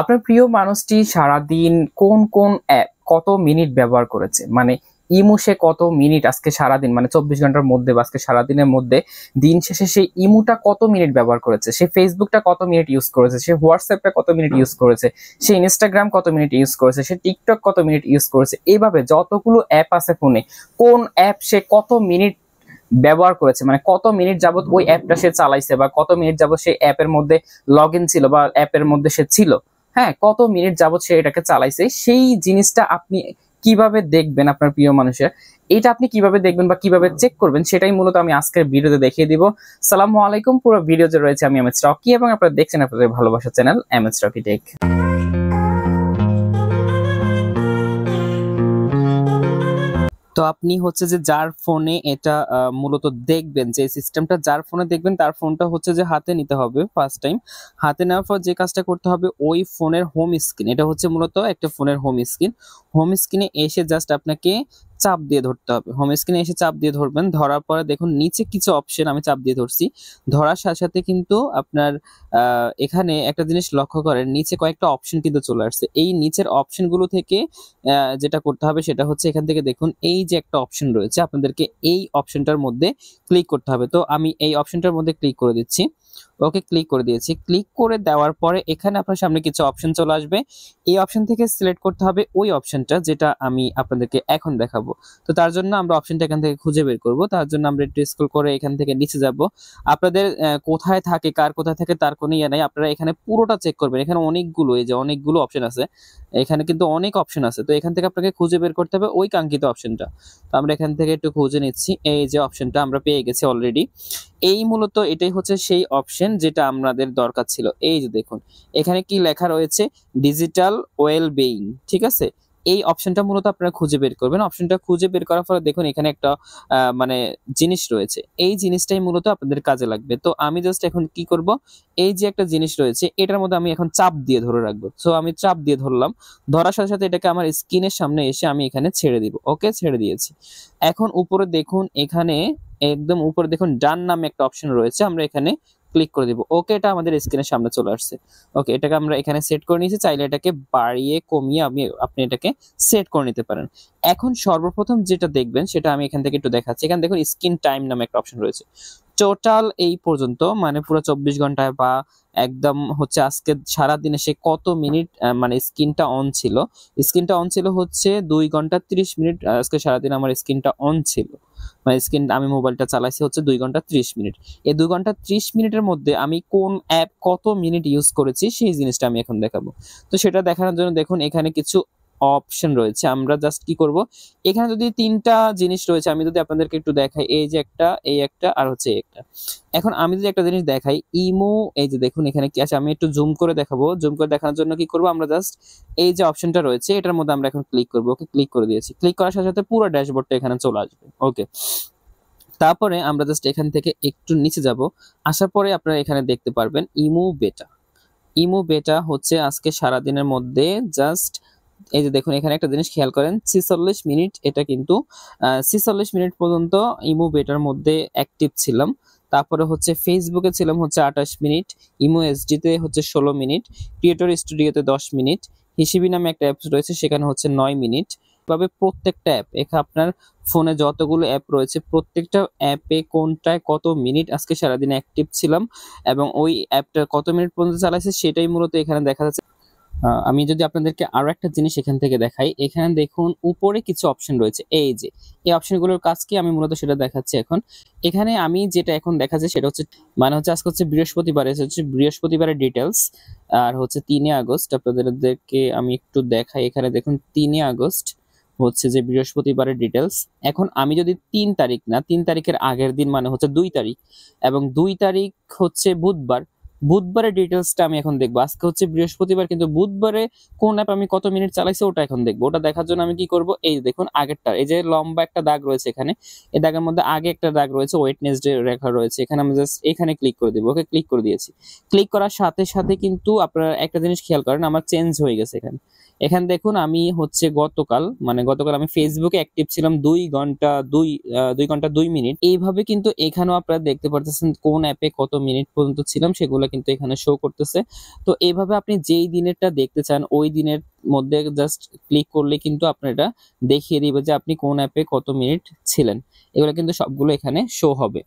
আপনার প্রিয় মানুষটি সারাদিন কোন কোন অ্যাপ কত মিনিট ব্যবহার করেছে, মানে ইমো সে কত মিনিট আজকে সারাদিন, মানে 24 ঘন্টার মধ্যে বা আজকে সারাদিনের মধ্যে দিন শেষে সে ইমোটা কত মিনিট ব্যবহার করেছে, সে ফেসবুকটা কত মিনিট ইউজ করেছে, সে হোয়াটসঅ্যাপটা কত মিনিট ইউজ করেছে, সে ইনস্টাগ্রাম কত মিনিট ইউজ করেছে, সে টিকটক কত মিনিট ইউজ করেছে, এইভাবে যতগুলো অ্যাপ আছে ফোনে কোন অ্যাপ সে কত মিনিট ব্যবহার করেছে, মানে কত মিনিট যাবত ওই অ্যাপটা সে চালাইছে বা কত মিনিট যাবত সেই অ্যাপের মধ্যে লগ ইন ছিল বা অ্যাপের মধ্যে সে ছিল, হ্যাঁ কত মিনিট যাবত সে এটাকে চালাইছে, সেই জিনিসটা আপনি কিভাবে দেখবেন আপনার প্রিয় মানুষের, এটা আপনি কিভাবে দেখবেন বা কিভাবে চেক করবেন সেটাই মূলত আমি আজকের ভিডিওতে দেখিয়ে দিব। সালামু আলাইকুম, পুরো ভিডিওতে রয়েছে আমি এমএস রকি এবং আপনারা দেখছেন আপনাদের ভালোবাসার চ্যানেল এমএস রকি টেক। তো আপনি হচ্ছে যে যার ফোনে এটা মূলত দেখবেন, যে সিস্টেমটা যার ফোনে দেখবেন তার ফোনটা হচ্ছে যে হাতে নিতে হবে। ফার্স্ট টাইম হাতে নেওয়ার পর যে কাজটা করতে হবে, ওই ফোনের হোম স্ক্রিন, এটা হচ্ছে মূলত একটা ফোনের হোম স্ক্রিন, হোম স্ক্রিনে এসে জাস্ট আপনাকে চাপ দিয়ে ধরতে হবে। হোম স্ক্রিনে এসে চাপ দিয়ে ধরবেন, ধরার পরে দেখুন নিচে কিছু অপশন, আমি চাপ দিয়ে ধরছি, ধরার সাথে সাথে কিন্তু আপনার এখানে একটা জিনিস লক্ষ্য করেন, নিচে কয়েকটা অপশন কিন্তু চলে আসছে। এই নিচের অপশনগুলো থেকে যেটা করতে হবে সেটা হচ্ছে এখান থেকে দেখুন এই যে একটা অপশন রয়েছে, আপনাদেরকে এই অপশনটার মধ্যে ক্লিক করতে হবে। তো আমি এই অপশনটার মধ্যে ক্লিক করে দিচ্ছি। ওকে, ক্লিক করে দিয়েছি। ক্লিক করে দেওয়ার পরে এখানে আপনার সামনে কিছু অপশন চলে আসবে, এই অপশন থেকে সিলেক্ট করতে হবে ওই অপশনটা যেটা আমি আপনাদেরকে এখন দেখাবো। তো তার জন্য আমরা অপশনটা এখান থেকে খুঁজে বের করব। তার জন্য আমরা একটু স্ক্রল করে এখান থেকে নিচে যাব। আপনাদের কোথায় থাকে, কার কোথায় থাকে তার কোনো ইয়ে নাই, আপনারা এখানে পুরোটা চেক করবেন। এখানে অনেকগুলো, এই যে অনেকগুলো অপশন আছে, এখানে কিন্তু অনেক অপশন আছে। তো এখান থেকে আপনাকে খুঁজে বের করতে হবে ওই কাঙ্ক্ষিত অপশনটা। তো আমরা এখান থেকে একটু খুঁজে নিচ্ছি, এই যে অপশনটা আমরা পেয়ে গেছি অলরেডি। এই মূলত এটাই হচ্ছে সেই অপশন যেটা আমাদের দরকার ছিল। এই যে দেখুন এখানে কি লেখা রয়েছে, ডিজিটাল ওয়েল বেইং, ঠিক আছে। এই অপশনটা মূলত আপনারা খুঁজে বের করবেন। অপশনটা খুঁজে বের করার পরে দেখুন এখানে একটা মানে জিনিস রয়েছে, এই জিনিসটাই মূলত আপনাদের কাজে লাগবে। তো আমি জাস্ট এখন কি করব, এই যে একটা জিনিস রয়েছে এটার মধ্যে আমি এখন চাপ দিয়ে ধরে রাখবো। সো আমি চাপ দিয়ে ধরলাম, ধরার সাথে সাথে এটাকে আমার স্ক্রিনের সামনে এসে আমি এখানে ছেড়ে দিব। ওকে, ছেড়ে দিয়েছি। এখন উপরে দেখুন, এখানে একদম উপরে দেখুন ডান নামে একটা অপশন রয়েছে, আমরা এখানে ক্লিক করে দিব। ওকে, এটা আমাদের স্ক্রিনের সামনে চলে আসছে। ওকে, এটাকে আমরা এখানে সেট করে নিয়েছি, চাইলে এটাকে বাড়িয়ে কমিয়ে আপনি এটাকে সেট করে নিতে পারেন। এখন সর্বপ্রথম যেটা দেখবেন সেটা আমি এখান থেকে একটু দেখাচ্ছি। এখানে দেখুন স্ক্রিন টাইম নামে একটা অপশন রয়েছে। টোটাল এই পর্যন্ত মানে পুরো 24 ঘন্টায় বা একদম হচ্ছে আজকে সারাদিনে সে কত মিনিট মানে স্ক্রিনটা অন ছিল। স্ক্রিনটা অন ছিল হচ্ছে 2 ঘন্টা 30 মিনিট। আজকে সারাদিন আমার স্ক্রিনটা অন ছিল, মানে স্ক্রিন আমি মোবাইলটা চালাইছি হচ্ছে 2 ঘন্টা 30 মিনিট। এই 2 ঘন্টা 30 মিনিটের মধ্যে আমি কোন অ্যাপ কত মিনিট ইউজ করেছি সেই জিনিসটা আমি এখন দেখাবো। তো সেটা দেখানোর জন্য দেখুন এখানে কিছু অপশন রয়েছে। আমরা জাস্ট কি করব, এখানে যদি 3টা জিনিস রয়েছে আমি যদি আপনাদেরকে একটু দেখাই, এই যে একটা, এই একটা আর হচ্ছে একটা। এখন আমি যদি একটা জিনিস দেখাই ইমো, এই যে দেখুন এখানে কি আছে, আমি একটু জুম করে দেখাবো। জুম করে দেখানোর জন্য কি করব, আমরা জাস্ট এই যে অপশনটা রয়েছে এটার মধ্যে আমরা এখন ক্লিক করব। ওকে, ক্লিক করে দিয়েছি। ক্লিক করার সাথে সাথে পুরো ড্যাশবোর্ডটা এখানে চলে আসবে। ওকে, তারপরে আমরা জাস্ট এখান থেকে একটু নিচে যাব। আসার পরে আপনারা এখানে দেখতে পারবেন ইমো বেটা। ইমো বেটা হচ্ছে আজকে সারাদিনের মধ্যে জাস্ট, এই যে দেখুন এখানে একটা জিনিস খেয়াল করেন, 46 মিনিট, এটা কিন্তু 46 মিনিট পর্যন্ত ইমো বেটার মধ্যে অ্যাক্টিভ ছিলাম। তারপরে হচ্ছে ফেসবুকে ছিলাম হচ্ছে 28 মিনিট, ইমো এসডিতে হচ্ছে 16 মিনিট, ক্রিয়েটর স্টুডিওতে 10 মিনিট, হিসিবি নামে একটা অ্যাপস রয়েছে সেখানে হচ্ছে 9 মিনিট। তবে প্রত্যেকটা অ্যাপ, এখানে আপনার ফোনে যতগুলো অ্যাপ রয়েছে প্রত্যেকটা অ্যাপে কোনটায় কত মিনিট আজকে সারাদিন অ্যাক্টিভ ছিলাম এবং ওই অ্যাপটা কত মিনিট পর্যন্ত চালাইছে সেটাই মূলত এখানে দেখা যাচ্ছে। আমি যদি আপনাদেরকে আরো একটা জিনিস এখান থেকে দেখাই, এখানে দেখুন উপরে কিছু অপশন রয়েছে, এই যে এই অপশনগুলোর কাজ কি আমি মূলত সেটা দেখাচ্ছি এখন। এখানে আমি যেটা এখন দেখাচ্ছি সেটা হচ্ছে, মানে হচ্ছে আজকে হচ্ছে বৃহস্পতিবার, হচ্ছে বৃহস্পতিবারের ডিটেলস, আর হচ্ছে 3 আগস্ট। আপনাদেরকে আমি একটু দেখাই, এখানে দেখুন 3 আগস্ট হচ্ছে যে বৃহস্পতিবারের ডিটেলস। এখন আমি যদি 3 তারিখ না, 3 তারিখের আগের দিন মানে হচ্ছে 2 তারিখ, এবং 2 তারিখ হচ্ছে বুধবার, বুধবারের ডিটেলসটা আমি এখন দেখবো। আজকে হচ্ছে বৃহস্পতিবার, কিন্তু বুধবারে কোন অ্যাপ আমি কত মিনিট চালাইছি ওটা এখন দেখবো। ওটা দেখার জন্য আমি কি করব, এই দেখুন আগেরটা, এই যে লম্বা একটা দাগ রয়েছে এখানে, এই দাগের মধ্যে আগে একটা দাগ রয়েছে, ওয়েডনেসডে রেখা রয়েছে, এখানে আমি জাস্ট এখানে ক্লিক করে দেবো। ওকে, ক্লিক করে দিয়েছি। ক্লিক করার সাথে সাথে কিন্তু আপনারা একটা জিনিস খেয়াল করেন, আমার চেঞ্জ হয়ে গেছে এখানে। এখানে দেখুন আমি হচ্ছে গতকাল আমি ফেসবুকে অ্যাক্টিভ ছিলাম 2 ঘন্টা 2 মিনিট। এইভাবে কিন্তু এখানেও আপনারা দেখতে পারতেছেন কোন অ্যাপে কত মিনিট পর্যন্ত ছিলাম, সেগুলো এগুলো কিন্তু এখানে শো করতেছে। তো এইভাবে আপনি যেই দিনেরটা দেখতে চান ওই দিনের মধ্যে জাস্ট ক্লিক করলে কিন্তু আপনার এটা দেখিয়ে দিবে যে আপনি কোন অ্যাপে কত মিনিট ছিলেন। এগুলো কিন্তু সবগুলো এখানে শো হবে।